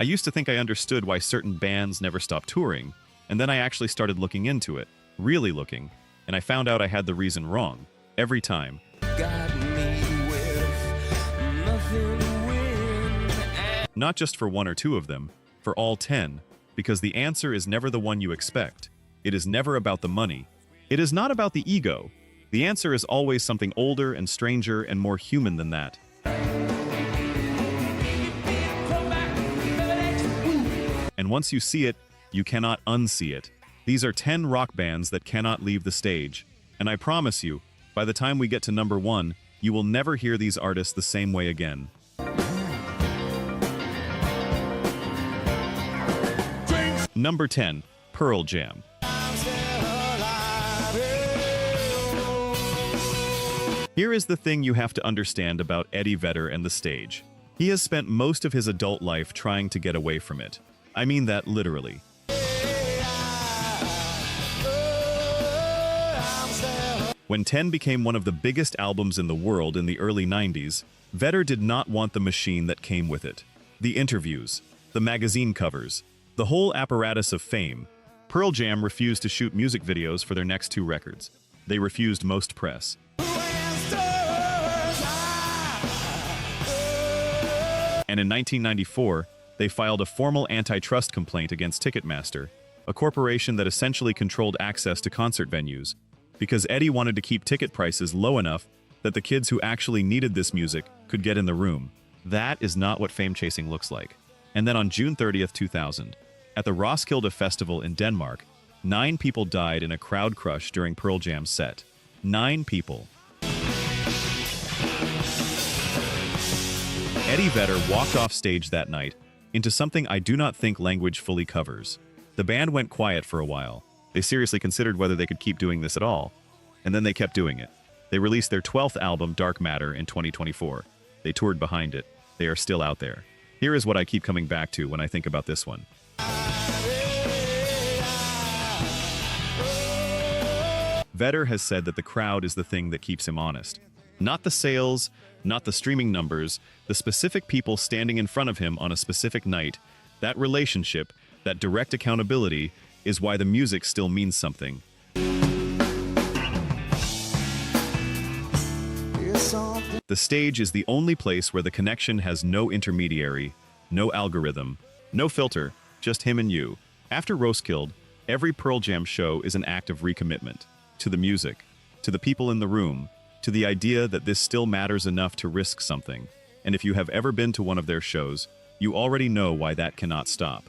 I used to think I understood why certain bands never stopped touring, and then I actually started looking into it, really looking, and I found out I had the reason wrong, every time. Got me with nothing to win. Not just for one or two of them, for all 10, because the answer is never the one you expect. It is never about the money. It is not about the ego. The answer is always something older and stranger and more human than that. And once you see it, you cannot unsee it. These are 10 rock bands that cannot leave the stage. And I promise you, by the time we get to number 1, you will never hear these artists the same way again. Number 10, Pearl Jam. Here is the thing you have to understand about Eddie Vedder and the stage. He has spent most of his adult life trying to get away from it. I mean that literally. When 10 became one of the biggest albums in the world in the early 90s, Vedder did not want the machine that came with it. The interviews, the magazine covers, the whole apparatus of fame. Pearl Jam refused to shoot music videos for their next 2 records. They refused most press. And in 1994, they filed a formal antitrust complaint against Ticketmaster, a corporation that essentially controlled access to concert venues, because Eddie wanted to keep ticket prices low enough that the kids who actually needed this music could get in the room. That is not what fame chasing looks like. And then on June 30th, 2000, at the Roskilde Festival in Denmark, 9 people died in a crowd crush during Pearl Jam's set. 9 people. Eddie Vedder walked off stage that night into something I do not think language fully covers. The band went quiet for a while. They seriously considered whether they could keep doing this at all. And then they kept doing it. They released their 12th album, Dark Matter, in 2024. They toured behind it. They are still out there. Here is what I keep coming back to when I think about this one. Vedder has said that the crowd is the thing that keeps him honest. Not the sales, not the streaming numbers, the specific people standing in front of him on a specific night. That relationship, that direct accountability, is why the music still means something. The stage is the only place where the connection has no intermediary, no algorithm, no filter, just him and you. After Roskilde, every Pearl Jam show is an act of recommitment. To the music, to the people in the room, to the idea that this still matters enough to risk something. And if you have ever been to one of their shows, you already know why that cannot stop.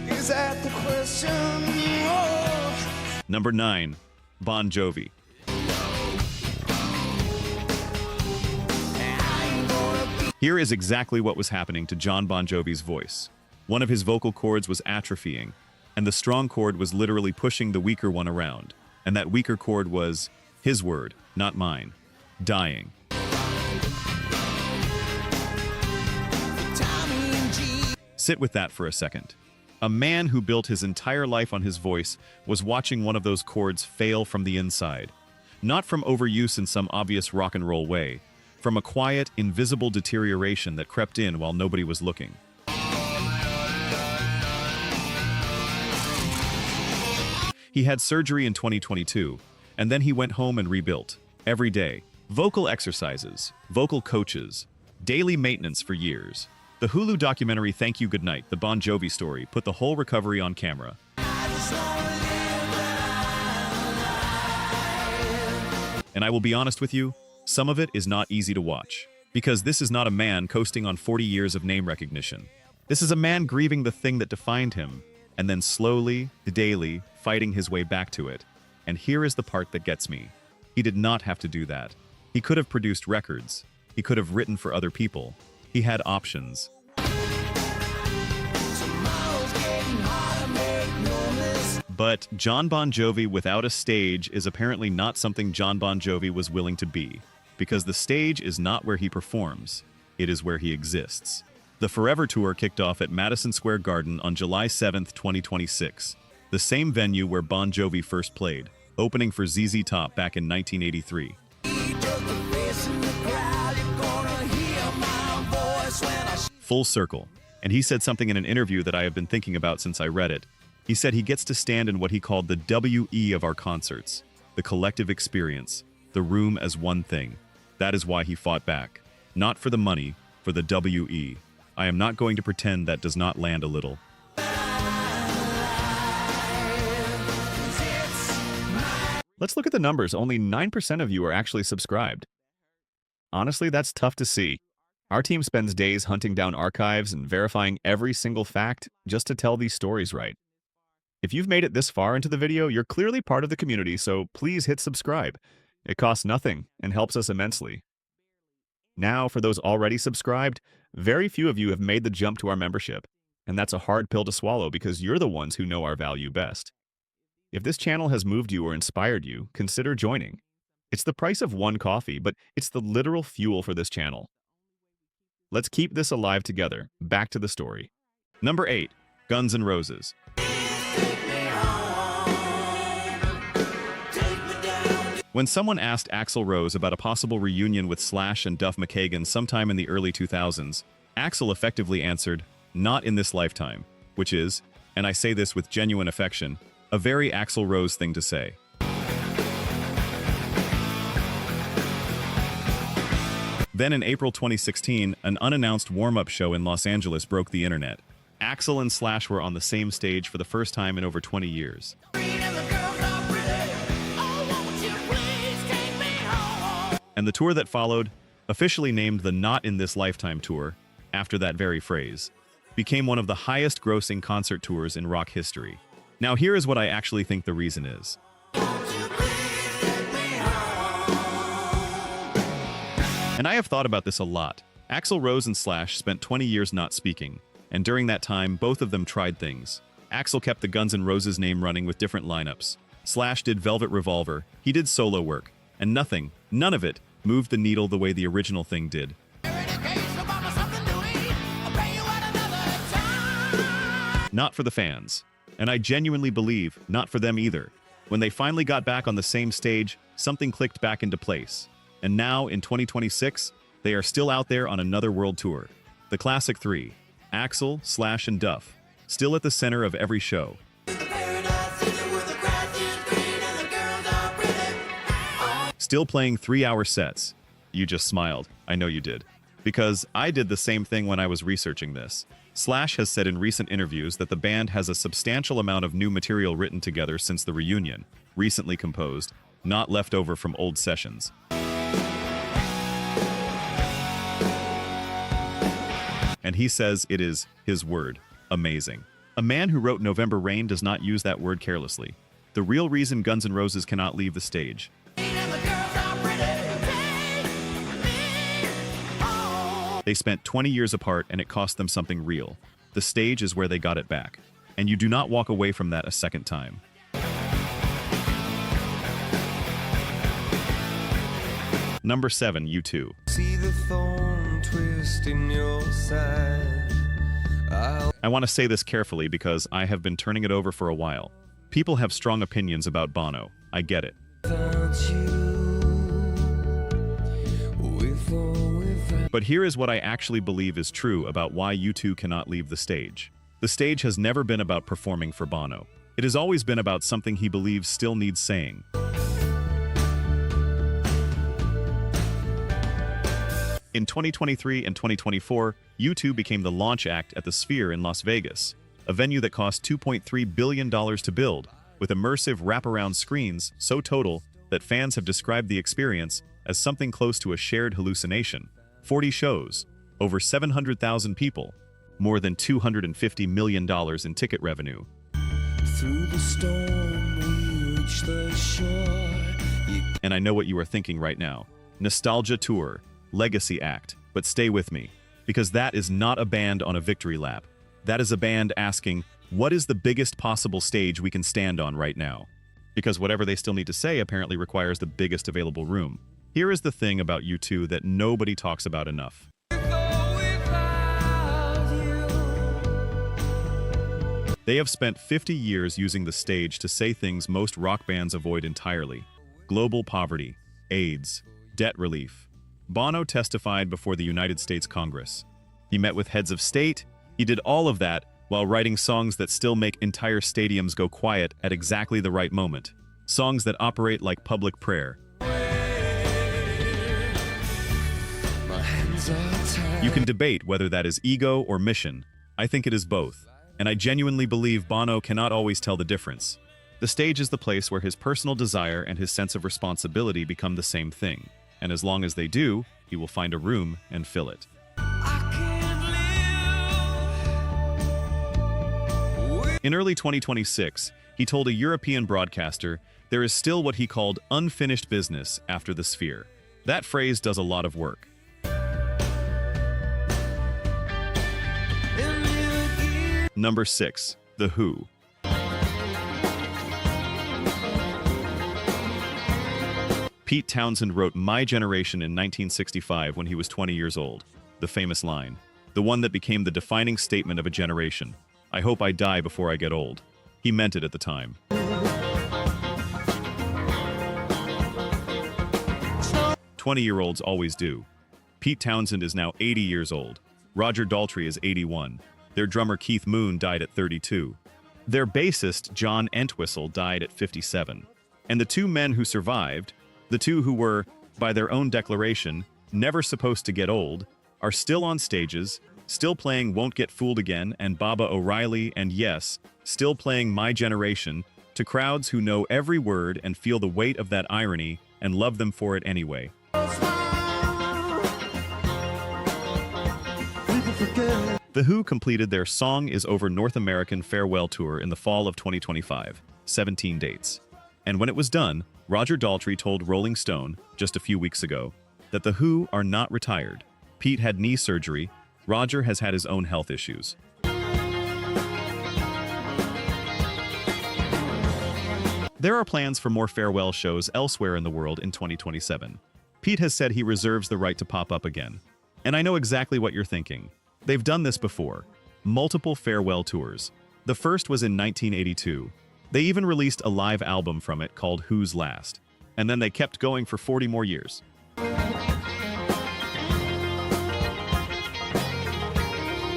Is that the question? Oh. Number 9, Bon Jovi. Here is exactly what was happening to Jon Bon Jovi's voice. One of his vocal cords was atrophying, and the strong cord was literally pushing the weaker one around. And that weaker cord was, his word, not mine, dying. Sit with that for a second. A man who built his entire life on his voice was watching one of those cords fail from the inside. Not from overuse in some obvious rock and roll way, from a quiet, invisible deterioration that crept in while nobody was looking. He had surgery in 2022, and then he went home and rebuilt. Every day. Vocal exercises, vocal coaches, daily maintenance for years. The Hulu documentary Thank You Goodnight, the Bon Jovi story, put the whole recovery on camera. And I will be honest with you, some of it is not easy to watch. Because this is not a man coasting on 40 years of name recognition. This is a man grieving the thing that defined him, and then slowly, daily, fighting his way back to it. And here is the part that gets me. He did not have to do that. He could have produced records. He could have written for other people. He had options. But Jon Bon Jovi without a stage is apparently not something Jon Bon Jovi was willing to be, because the stage is not where he performs, it is where he exists. The Forever Tour kicked off at Madison Square Garden on July 7, 2026, the same venue where Bon Jovi first played, opening for ZZ Top back in 1983. Full circle. And he said something in an interview that I have been thinking about since I read it. He said he gets to stand in what he called the WE of our concerts, the collective experience, the room as one thing. That is why he fought back. Not for the money, for the WE. I am not going to pretend that does not land a little. Let's look at the numbers. Only 9% of you are actually subscribed. Honestly, that's tough to see. Our team spends days hunting down archives and verifying every single fact just to tell these stories right. If you've made it this far into the video, you're clearly part of the community, so please hit subscribe. It costs nothing and helps us immensely. Now, for those already subscribed, very few of you have made the jump to our membership, and that's a hard pill to swallow because you're the ones who know our value best. If this channel has moved you or inspired you, consider joining. It's the price of one coffee, but it's the literal fuel for this channel. Let's keep this alive together. Back to the story. Number 8. Guns N' Roses. When someone asked Axl Rose about a possible reunion with Slash and Duff McKagan sometime in the early 2000s, Axl effectively answered, "Not in this lifetime," which is, and I say this with genuine affection, a very Axl Rose thing to say. Then in April 2016, an unannounced warm-up show in Los Angeles broke the internet. Axl and Slash were on the same stage for the first time in over 20 years. And the tour that followed, officially named the Not in This Lifetime Tour, after that very phrase, became one of the highest-grossing concert tours in rock history. Now here is what I actually think the reason is. And I have thought about this a lot. Axl Rose and Slash spent 20 years not speaking, and during that time, both of them tried things. Axl kept the Guns N' Roses name running with different lineups. Slash did Velvet Revolver, he did solo work, and none of it, moved the needle the way the original thing did. Not for the fans. And I genuinely believe, not for them either. When they finally got back on the same stage, something clicked back into place. And now, in 2026, they are still out there on another world tour. The Classic 3, Axl, Slash, and Duff, still at the center of every show. Still playing 3-hour sets. You just smiled. I know you did. Because I did the same thing when I was researching this. Slash has said in recent interviews that the band has a substantial amount of new material written together since the reunion, recently composed, not left over from old sessions. And he says it is, his word, amazing. A man who wrote November Rain does not use that word carelessly. The real reason Guns N' Roses cannot leave the stage. They spent 20 years apart and it cost them something real. The stage is where they got it back. And you do not walk away from that a second time. Number 7, U2. See the thorn twist in your side. I want to say this carefully because I have been turning it over for a while. People have strong opinions about Bono. I get it. But here is what I actually believe is true about why U2 cannot leave the stage. The stage has never been about performing for Bono. It has always been about something he believes still needs saying. In 2023 and 2024, U2 became the launch act at the Sphere in Las Vegas, a venue that cost $2.3 billion to build, with immersive wraparound screens so total that fans have described the experience as something close to a shared hallucination. 40 shows, over 700,000 people, more than $250 million in ticket revenue. Through the storm, we reach the shore. And I know what you are thinking right now. Nostalgia tour, legacy act. But stay with me, because that is not a band on a victory lap. That is a band asking, what is the biggest possible stage we can stand on right now? Because whatever they still need to say apparently requires the biggest available room. Here is the thing about U2 that nobody talks about enough. They have spent 50 years using the stage to say things most rock bands avoid entirely. Global poverty, AIDS, debt relief. Bono testified before the United States Congress. He met with heads of state. He did all of that while writing songs that still make entire stadiums go quiet at exactly the right moment. Songs that operate like public prayer. You can debate whether that is ego or mission. I think it is both, and I genuinely believe Bono cannot always tell the difference. The stage is the place where his personal desire and his sense of responsibility become the same thing, and as long as they do, he will find a room and fill it. In early 2026, he told a European broadcaster, "There is still what he called unfinished business after the Sphere." That phrase does a lot of work. Number 6. The Who. Pete Townshend wrote My Generation in 1965 when he was 20 years old. The famous line, the one that became the defining statement of a generation. I hope I die before I get old. He meant it at the time. 20-year-olds always do. Pete Townshend is now 80 years old. Roger Daltrey is 81. Their drummer Keith Moon died at 32. Their bassist John Entwistle died at 57. And the two men who survived, the two who were, by their own declaration, never supposed to get old, are still on stages, still playing Won't Get Fooled Again and Baba O'Reilly, and yes, still playing My Generation to crowds who know every word and feel the weight of that irony and love them for it anyway. The Who completed their Song Is Over North American farewell tour in the fall of 2025, 17 dates. And when it was done, Roger Daltrey told Rolling Stone, just a few weeks ago, that The Who are not retired. Pete had knee surgery. Roger has had his own health issues. There are plans for more farewell shows elsewhere in the world in 2027. Pete has said he reserves the right to pop up again. And I know exactly what you're thinking. They've done this before. Multiple farewell tours. The first was in 1982. They even released a live album from it called Who's Last. And then they kept going for 40 more years.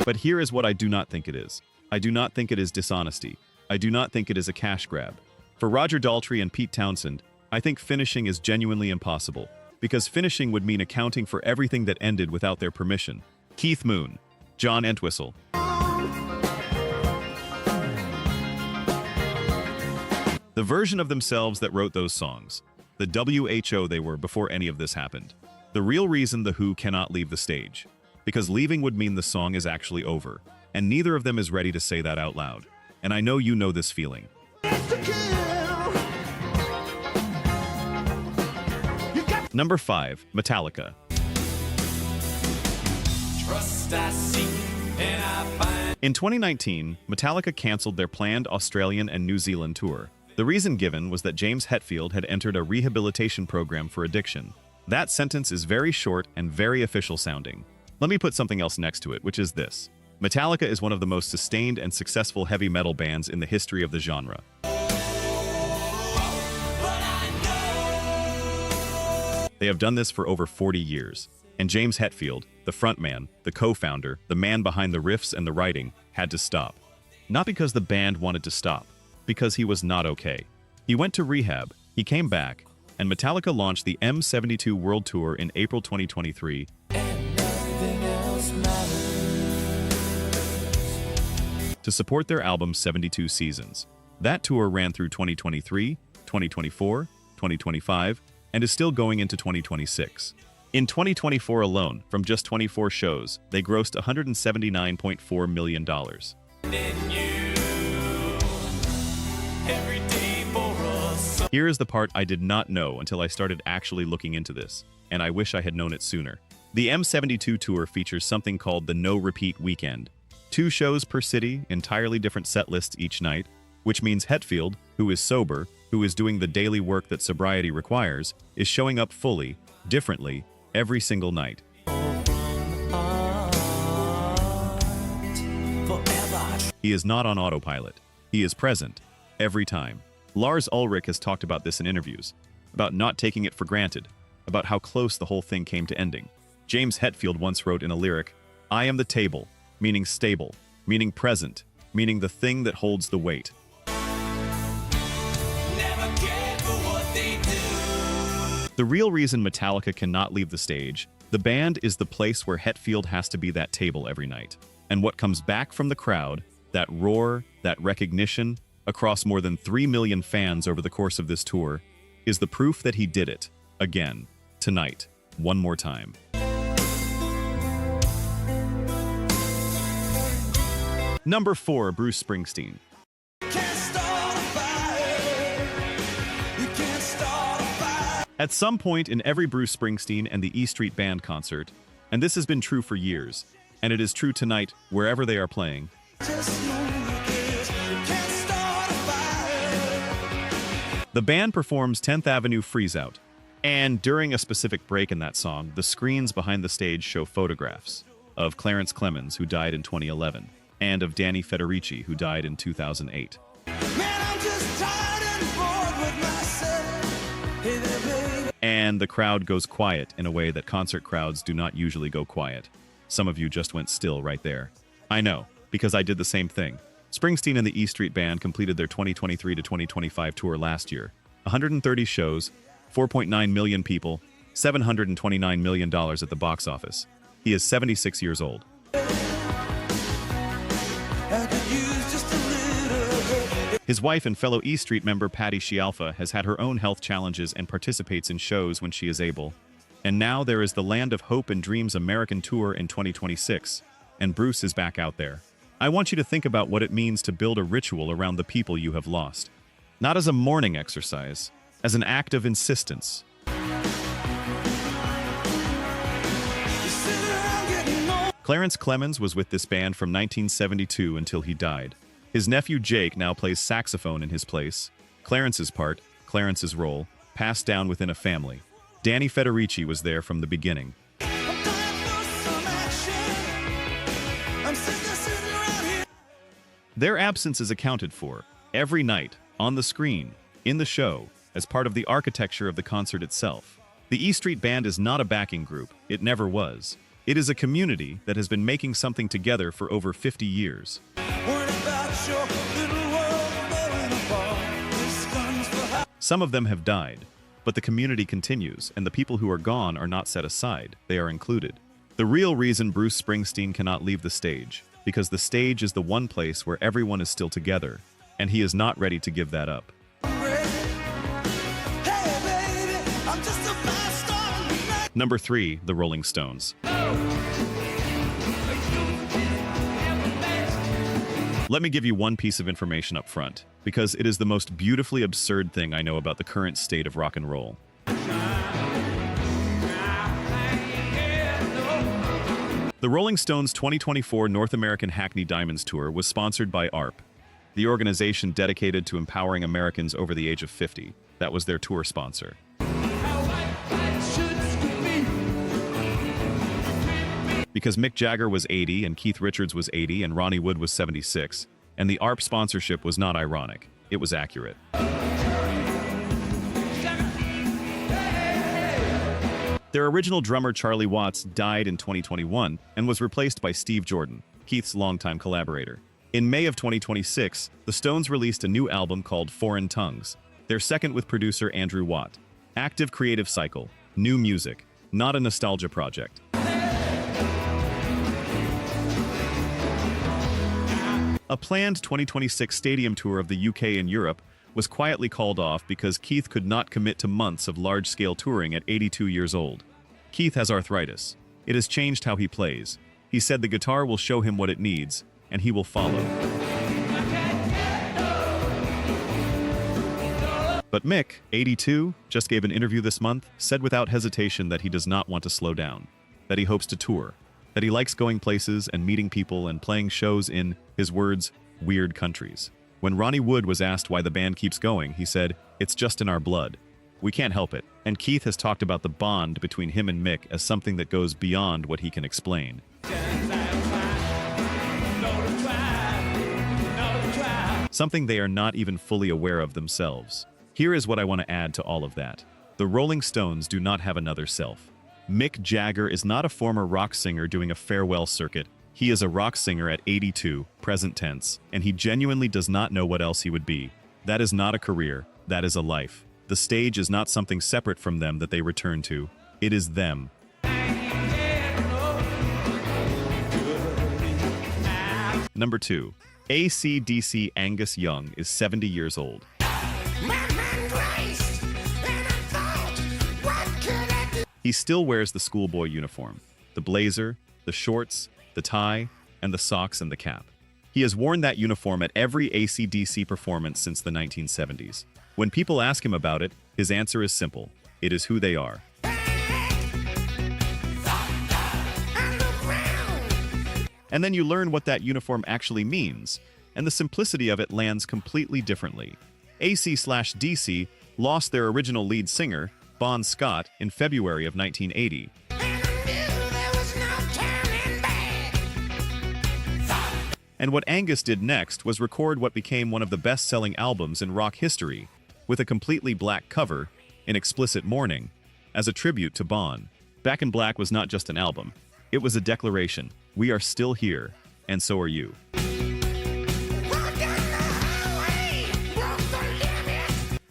But here is what I do not think it is. I do not think it is dishonesty. I do not think it is a cash grab. For Roger Daltrey and Pete Townshend, I think finishing is genuinely impossible, because finishing would mean accounting for everything that ended without their permission. Keith Moon, John Entwistle. The version of themselves that wrote those songs. The WHO they were before any of this happened. The real reason The Who cannot leave the stage. Because leaving would mean the song is actually over. And neither of them is ready to say that out loud. And I know you know this feeling. Number 5. Metallica. In 2019, Metallica canceled their planned Australian and New Zealand tour. The reason given was that James Hetfield had entered a rehabilitation program for addiction. That sentence is very short and very official sounding. Let me put something else next to it, which is this. Metallica is one of the most sustained and successful heavy metal bands in the history of the genre. They have done this for over 40 years. And James Hetfield, the frontman, the co-founder, the man behind the riffs and the writing, had to stop. Not because the band wanted to stop, because he was not okay. He went to rehab, he came back, and Metallica launched the M72 World Tour in April 2023 to support their album 72 Seasons. That tour ran through 2023, 2024, 2025, and is still going into 2026. In 2024 alone, from just 24 shows, they grossed $179.4 million. Here is the part I did not know until I started actually looking into this, and I wish I had known it sooner. The M72 tour features something called the No Repeat Weekend. 2 shows per city, entirely different set lists each night, which means Hetfield, who is sober, who is doing the daily work that sobriety requires, is showing up fully, differently, every single night. He is not on autopilot. He is present, every time. Lars Ulrich has talked about this in interviews, about not taking it for granted, about how close the whole thing came to ending. James Hetfield once wrote in a lyric, I am the table, meaning stable, meaning present, meaning the thing that holds the weight. Never cared for what they do. The real reason Metallica cannot leave the stage, the band is the place where Hetfield has to be that table every night. And what comes back from the crowd, that roar, that recognition, across more than 3 million fans over the course of this tour, is the proof that he did it, again, tonight, one more time. Number 4, Bruce Springsteen. Can't start a fire. You can't start a fire. At some point in every Bruce Springsteen and the E Street Band concert, and this has been true for years, and it is true tonight wherever they are playing, Just know this. You can't start a fire. the band performs 10th Avenue Freeze Out, and during a specific break in that song, the screens behind the stage show photographs of Clarence Clemons, who died in 2011, and of Danny Federici, who died in 2008. Man, I'm just tired and bored with myself. Hey there, baby. And the crowd goes quiet in a way that concert crowds do not usually go quiet. Some of you just went still right there. I know, because I did the same thing. Springsteen and the E Street Band completed their 2023 to 2025 tour last year. 130 shows, 4.9 million people, $729 million at the box office. He is 76 years old. I could use just a little. His wife and fellow E Street member Patty Scialfa has had her own health challenges and participates in shows when she is able. And now there is the Land of Hope and Dreams American Tour in 2026, and Bruce is back out there. I want you to think about what it means to build a ritual around the people you have lost. Not as a mourning exercise, as an act of insistence. You sit around getting old. Clarence Clemons was with this band from 1972 until he died. His nephew Jake now plays saxophone in his place. Clarence's part, Clarence's role, passed down within a family. Danny Federici was there from the beginning. I'm dying for some action. I'm sick of sitting around here. Their absence is accounted for, every night, on the screen, in the show, as part of the architecture of the concert itself. The E Street Band is not a backing group, it never was. It is a community that has been making something together for over 50 years. Worried about your little world falling apart. This gun's for high. Some of them have died, but the community continues, and the people who are gone are not set aside, they are included. The real reason Bruce Springsteen cannot leave the stage, because the stage is the one place where everyone is still together, and he is not ready to give that up. Hey, baby, I'm just a fast star tonight. Number 3, the Rolling Stones. Let me give you one piece of information up front, because it is the most beautifully absurd thing I know about the current state of rock and roll. The Rolling Stones' 2024 North American Hackney Diamonds Tour was sponsored by ARP, the organization dedicated to empowering Americans over the age of 50. That was their tour sponsor. Because Mick Jagger was 80 and Keith Richards was 80 and Ronnie Wood was 76, and the ARP sponsorship was not ironic, it was accurate. Their original drummer Charlie Watts died in 2021 and was replaced by Steve Jordan, Keith's longtime collaborator. In May of 2026, the Stones released a new album called Foreign Tongues, their second with producer Andrew Watt. Active creative cycle, new music, not a nostalgia project. A planned 2026 stadium tour of the UK and Europe was quietly called off because Keith could not commit to months of large-scale touring at 82 years old. Keith has arthritis. It has changed how he plays. He said the guitar will show him what it needs, and he will follow. But Mick, 82, just gave an interview this month, said without hesitation that he does not want to slow down, that he hopes to tour, that he likes going places and meeting people and playing shows in, his words, weird countries. When Ronnie Wood was asked why the band keeps going, he said, "It's just in our blood. We can't help it." And Keith has talked about the bond between him and Mick as something that goes beyond what he can explain. Something they are not even fully aware of themselves. Here is what I want to add to all of that. The Rolling Stones do not have another self. Mick Jagger is not a former rock singer doing a farewell circuit. He is a rock singer at 82, present tense, and he genuinely does not know what else he would be. That is not a career, that is a life. The stage is not something separate from them that they return to. It is them. Number 2. AC/DC Angus Young is 70 years old. He still wears the schoolboy uniform, the blazer, the shorts, the tie, and the socks and the cap. He has worn that uniform at every AC/DC performance since the 1970s. When people ask him about it, his answer is simple. It is who they are. And then you learn what that uniform actually means, and the simplicity of it lands completely differently. AC/DC lost their original lead singer, Bon Scott, in February of 1980. And what Angus did next was record what became one of the best-selling albums in rock history, with a completely black cover, in explicit mourning, as a tribute to Bon. Back in Black was not just an album. It was a declaration. We are still here, and so are you.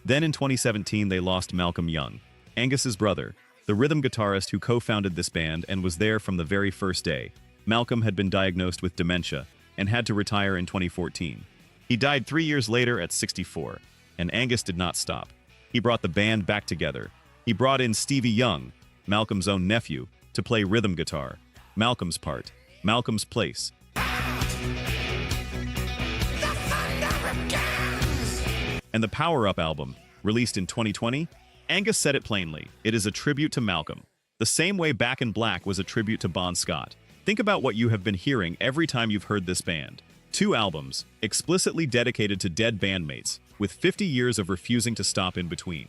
Then in 2017 they lost Malcolm Young, Angus's brother, the rhythm guitarist who co-founded this band and was there from the very first day. Malcolm had been diagnosed with dementia and had to retire in 2014. He died 3 years later at 64, and Angus did not stop. He brought the band back together. He brought in Stevie Young, Malcolm's own nephew, to play rhythm guitar. Malcolm's part, Malcolm's place. And the Power Up album, released in 2020, Angus said it plainly. It is a tribute to Malcolm, the same way Back in Black was a tribute to Bon Scott. Think about what you have been hearing every time you've heard this band. 2 albums, explicitly dedicated to dead bandmates, with 50 years of refusing to stop in between.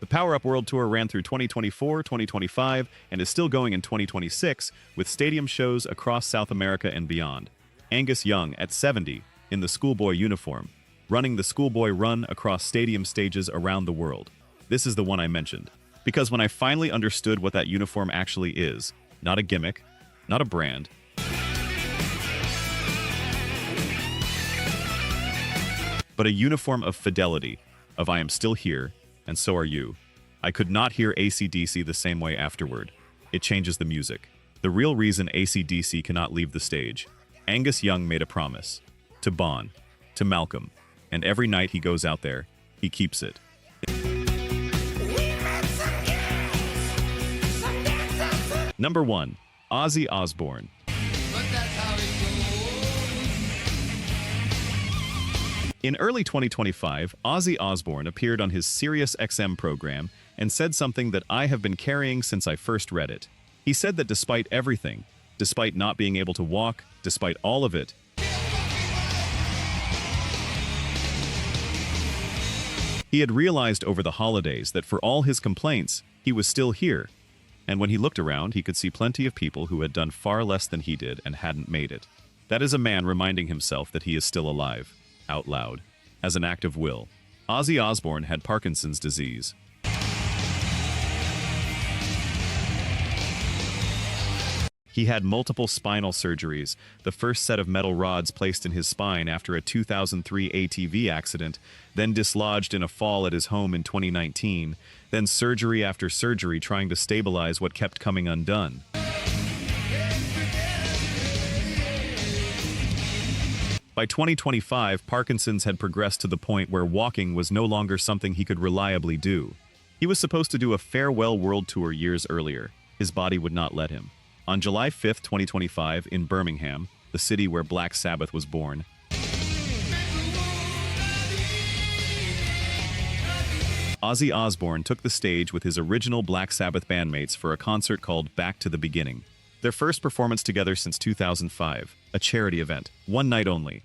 The Power Up World Tour ran through 2024, 2025, and is still going in 2026, with stadium shows across South America and beyond. Angus Young, at 70, in the schoolboy uniform, running the schoolboy run across stadium stages around the world. This is the one I mentioned. Because when I finally understood what that uniform actually is, not a gimmick, not a brand, but a uniform of fidelity, of I am still here, and so are you. I could not hear AC/DC the same way afterward. It changes the music. The real reason AC/DC cannot leave the stage. Angus Young made a promise. To Bon, to Malcolm, and every night he goes out there, he keeps it. Number 1. Ozzy Osbourne. In early 2025, Ozzy Osbourne appeared on his Sirius XM program and said something that I have been carrying since I first read it. He said that despite everything, despite not being able to walk, despite all of it, he had realized over the holidays that for all his complaints, he was still here. And when he looked around, he could see plenty of people who had done far less than he did and hadn't made it. That is a man reminding himself that he is still alive, out loud, as an act of will. Ozzy Osbourne had Parkinson's disease. He had multiple spinal surgeries, the first set of metal rods placed in his spine after a 2003 ATV accident, then dislodged in a fall at his home in 2019, then surgery after surgery trying to stabilize what kept coming undone. By 2025, Parkinson's had progressed to the point where walking was no longer something he could reliably do. He was supposed to do a farewell world tour years earlier. His body would not let him. On July 5, 2025, in Birmingham, the city where Black Sabbath was born, Ozzy Osbourne took the stage with his original Black Sabbath bandmates for a concert called Back to the Beginning. Their first performance together since 2005, a charity event, one night only.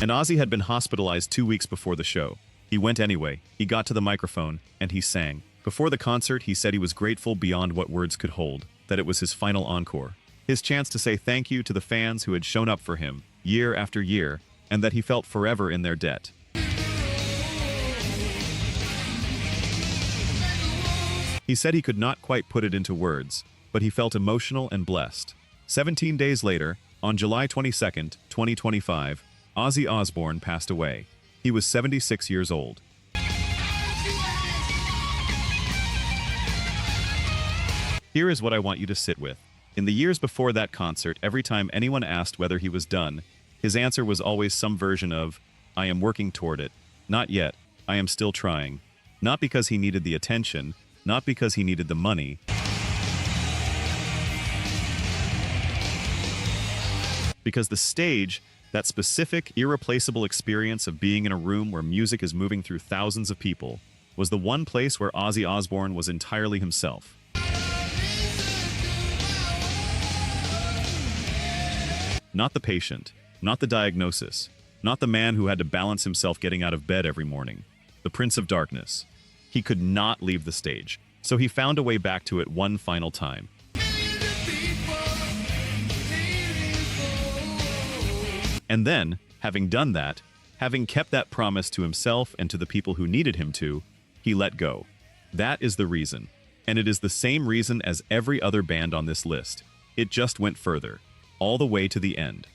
And Ozzy had been hospitalized 2 weeks before the show. He went anyway, he got to the microphone, and he sang. Before the concert, he said he was grateful beyond what words could hold, that it was his final encore. His chance to say thank you to the fans who had shown up for him, year after year, and that he felt forever in their debt. He said he could not quite put it into words, but he felt emotional and blessed. 17 days later, on July 22, 2025, Ozzy Osbourne passed away. He was 76 years old. Here is what I want you to sit with. In the years before that concert, every time anyone asked whether he was done, his answer was always some version of, "I am working toward it. Not yet. I am still trying." Not because he needed the attention, not because he needed the money, because the stage, that specific, irreplaceable experience of being in a room where music is moving through thousands of people, was the one place where Ozzy Osbourne was entirely himself. Not the patient, not the diagnosis, not the man who had to balance himself getting out of bed every morning. The Prince of Darkness. He could not leave the stage, so he found a way back to it one final time. And then, having done that, having kept that promise to himself and to the people who needed him to, he let go. That is the reason. And it is the same reason as every other band on this list. It just went further, all the way to the end.